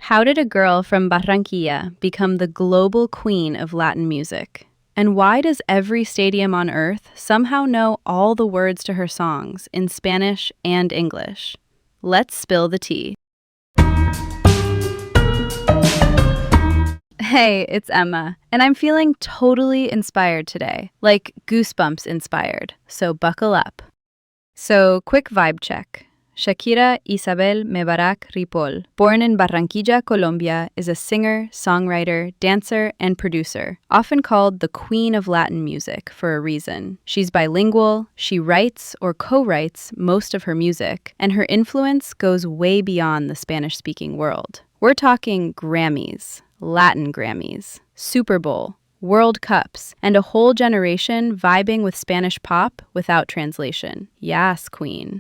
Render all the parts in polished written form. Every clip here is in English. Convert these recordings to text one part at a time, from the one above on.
How did a girl from Barranquilla become the global queen of Latin music? And why does every stadium on earth somehow know all the words to her songs in Spanish and English? Let's spill the tea. Hey, it's Emma, and I'm feeling totally inspired today, like goosebumps inspired, so buckle up. So, quick vibe check. Shakira Isabel Mebarak Ripoll, born in Barranquilla, Colombia, is a singer, songwriter, dancer, and producer, often called the Queen of Latin music for a reason. She's bilingual, she writes or co-writes most of her music, and her influence goes way beyond the Spanish-speaking world. We're talking Grammys, Latin Grammys, Super Bowl, World Cups, and a whole generation vibing with Spanish pop without translation. Yas, queen.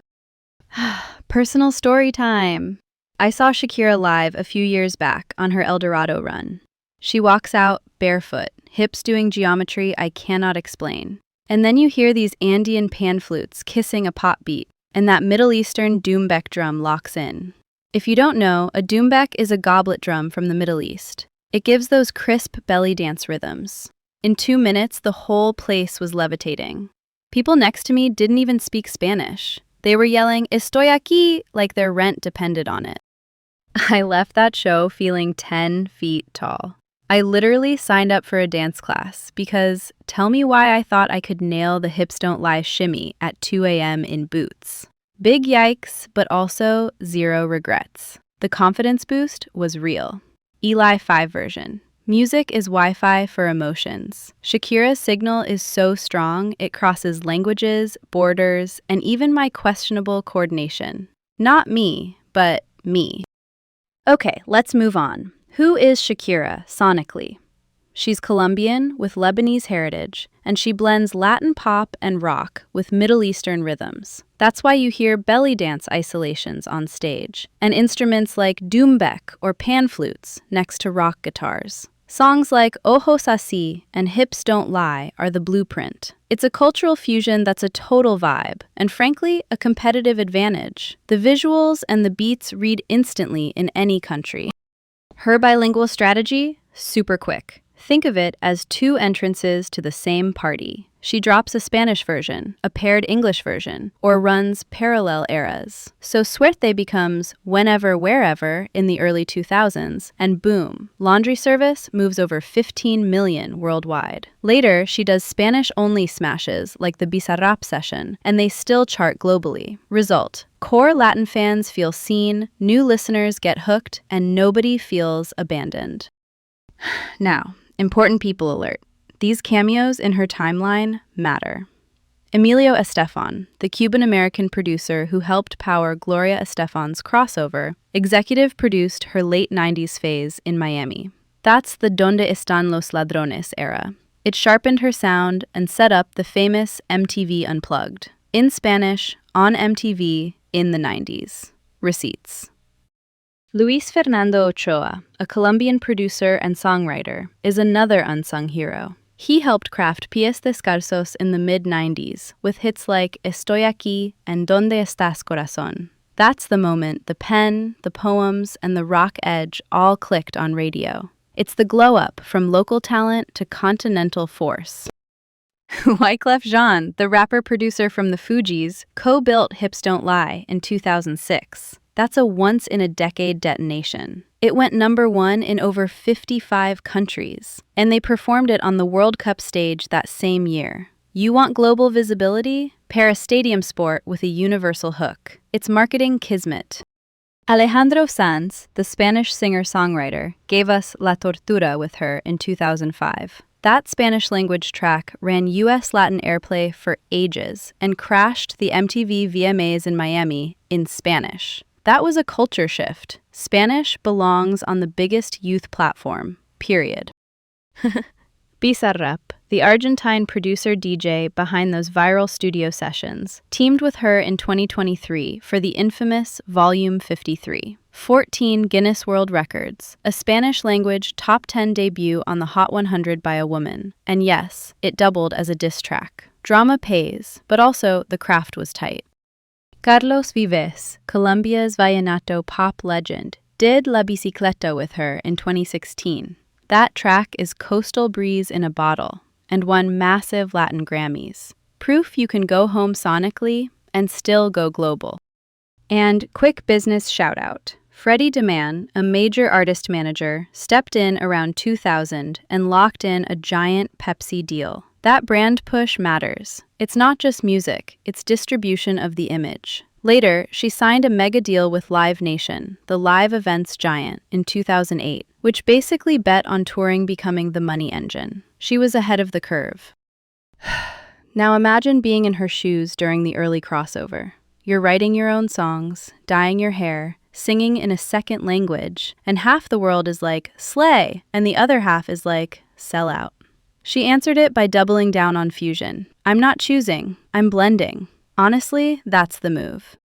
Personal story time. I saw Shakira live a few years back on her El Dorado run. She walks out barefoot, hips doing geometry I cannot explain. And then you hear these Andean pan flutes kissing a pop beat, and that Middle Eastern doumbek drum locks in. If you don't know, a doumbek is a goblet drum from the Middle East. It gives those crisp belly dance rhythms. In 2 minutes, the whole place was levitating. People next to me didn't even speak Spanish. They were yelling, "Estoy aquí," like their rent depended on it. I left that show feeling 10 feet tall. I literally signed up for a dance class because tell me why I thought I could nail the Hips Don't Lie shimmy at 2 a.m. in boots. Big yikes, but also zero regrets. The confidence boost was real. Eli 5 version. Music is Wi-Fi for emotions. Shakira's signal is so strong, it crosses languages, borders, and even my questionable coordination. Not me, but me. Okay, let's move on. Who is Shakira sonically? She's Colombian with Lebanese heritage, and she blends Latin pop and rock with Middle Eastern rhythms. That's why you hear belly dance isolations on stage, and instruments like doumbek or pan flutes next to rock guitars. Songs like Ojos Así and Hips Don't Lie are the blueprint. It's a cultural fusion that's a total vibe, and frankly, a competitive advantage. The visuals and the beats read instantly in any country. Her bilingual strategy? Super quick. Think of it as 2 entrances to the same party. She drops a Spanish version, a paired English version, or runs parallel eras. So Suerte becomes Whenever, Wherever in the early 2000s, and boom, Laundry Service moves over 15 million worldwide. Later, she does Spanish-only smashes like the Bizarrap session, and they still chart globally. Result: core Latin fans feel seen, new listeners get hooked, and nobody feels abandoned. Now, important people alert. These cameos in her timeline matter. Emilio Estefan, the Cuban-American producer who helped power Gloria Estefan's crossover, executive produced her late 90s phase in Miami. That's the Donde Están los Ladrones era. It sharpened her sound and set up the famous MTV Unplugged. In Spanish, on MTV, in the 90s. Receipts. Luis Fernando Ochoa, a Colombian producer and songwriter, is another unsung hero. He helped craft Pies Descalzos in the mid-90s with hits like Estoy Aquí and Donde Estás Corazón. That's the moment the pen, the poems, and the rock edge all clicked on radio. It's the glow-up from local talent to continental force. Wyclef Jean, the rapper-producer from the Fugees, co-built Hips Don't Lie in 2006. That's a once-in-a-decade detonation. It went #1 in over 55 countries, and they performed it on the World Cup stage that same year. You want global visibility? Pair a stadium sport with a universal hook. It's marketing kismet. Alejandro Sanz, the Spanish singer-songwriter, gave us La Tortura with her in 2005. That Spanish-language track ran US Latin airplay for ages and crashed the MTV VMAs in Miami in Spanish. That was a culture shift. Spanish belongs on the biggest youth platform, period. Bizarrap, the Argentine producer-DJ behind those viral studio sessions, teamed with her in 2023 for the infamous Volume 53. 14 Guinness World Records, a Spanish-language top 10 debut on the Hot 100 by a woman. And yes, it doubled as a diss track. Drama pays, but also the craft was tight. Carlos Vives, Colombia's vallenato pop legend, did La Bicicleta with her in 2016. That track is Coastal Breeze in a Bottle and won massive Latin Grammys. Proof you can go home sonically and still go global. And quick business shout-out. Freddie DeMann, a major artist manager, stepped in around 2000 and locked in a giant Pepsi deal. That brand push matters. It's not just music, it's distribution of the image. Later, she signed a mega deal with Live Nation, the live events giant, in 2008, which basically bet on touring becoming the money engine. She was ahead of the curve. Now imagine being in her shoes during the early crossover. You're writing your own songs, dyeing your hair, singing in a second language, and half the world is like, slay, and the other half is like, sell out. She answered it by doubling down on fusion. I'm not choosing, I'm blending. Honestly, that's the move.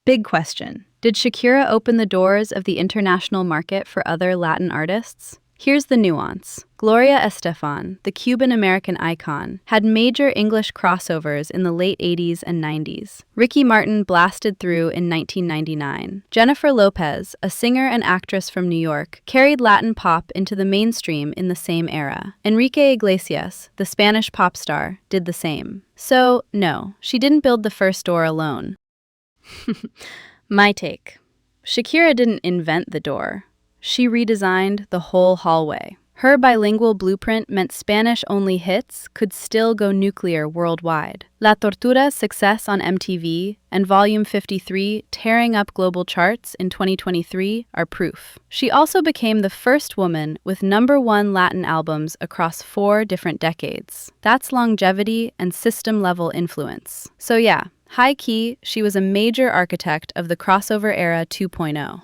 Big question. Did Shakira open the doors of the international market for other Latin artists? Here's the nuance. Gloria Estefan, the Cuban-American icon, had major English crossovers in the late 80s and 90s. Ricky Martin blasted through in 1999. Jennifer Lopez, a singer and actress from New York, carried Latin pop into the mainstream in the same era. Enrique Iglesias, the Spanish pop star, did the same. So, no, she didn't build the first door alone. My take. Shakira didn't invent the door. She redesigned the whole hallway. Her bilingual blueprint meant Spanish-only hits could still go nuclear worldwide. La Tortura's success on MTV and Volume 53 tearing up global charts in 2023 are proof. She also became the first woman with #1 Latin albums across 4 different decades. That's longevity and system-level influence. So yeah, high-key, she was a major architect of the crossover era 2.0.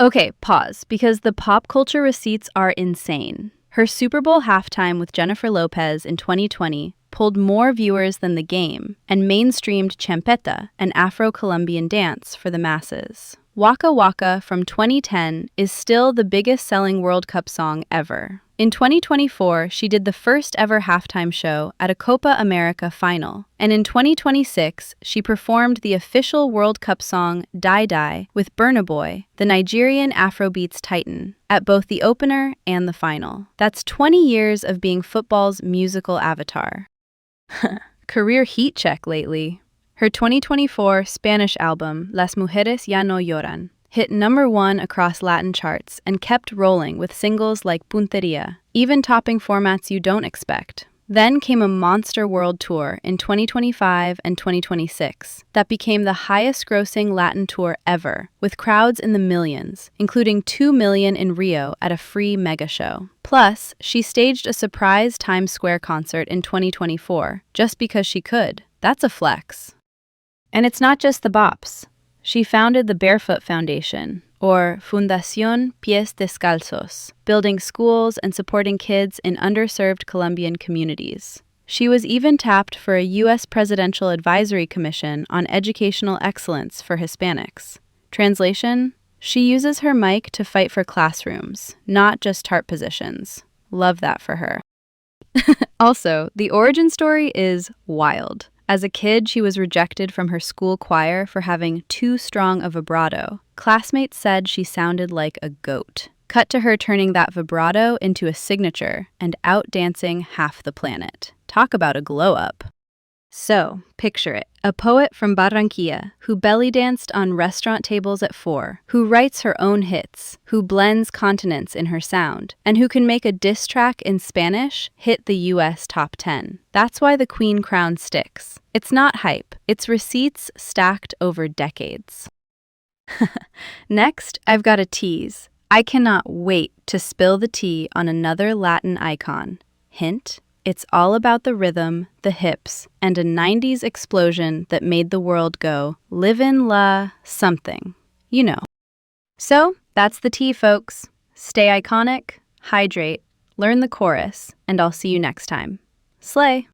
Okay, pause, because the pop culture receipts are insane. Her Super Bowl halftime with Jennifer Lopez in 2020 pulled more viewers than The Game and mainstreamed champeta, an Afro-Colombian dance, for the masses. Waka Waka from 2010 is still the biggest selling World Cup song ever. In 2024, she did the first ever halftime show at a Copa America final. And in 2026, she performed the official World Cup song Die Die with Burna Boy, the Nigerian Afrobeats titan, at both the opener and the final. That's 20 years of being football's musical avatar. Career heat check lately. Her 2024 Spanish album, Las Mujeres Ya No Lloran, hit #1 across Latin charts and kept rolling with singles like Punteria, even topping formats you don't expect. Then came a monster world tour in 2025 and 2026 that became the highest-grossing Latin tour ever, with crowds in the millions, including 2 million in Rio at a free mega show. Plus, she staged a surprise Times Square concert in 2024, just because she could. That's a flex. And it's not just the bops. She founded the Barefoot Foundation, or Fundación Pies Descalzos, building schools and supporting kids in underserved Colombian communities. She was even tapped for a U.S. Presidential Advisory Commission on Educational Excellence for Hispanics. Translation? She uses her mic to fight for classrooms, not just tarp positions. Love that for her. Also, the origin story is wild. As a kid, she was rejected from her school choir for having too strong a vibrato. Classmates said she sounded like a goat. Cut to her turning that vibrato into a signature and outdancing half the planet. Talk about a glow-up. So, picture it. A poet from Barranquilla who belly danced on restaurant tables at 4, who writes her own hits, who blends continents in her sound, and who can make a diss track in Spanish hit the US top 10. That's why the Queen crown sticks. It's not hype, it's receipts stacked over decades. Next, I've got a tease. I cannot wait to spill the tea on another Latin icon. Hint? It's all about the rhythm, the hips, and a 90s explosion that made the world go, livin' la something. You know. So, that's the tea, folks. Stay iconic, hydrate, learn the chorus, and I'll see you next time. Slay!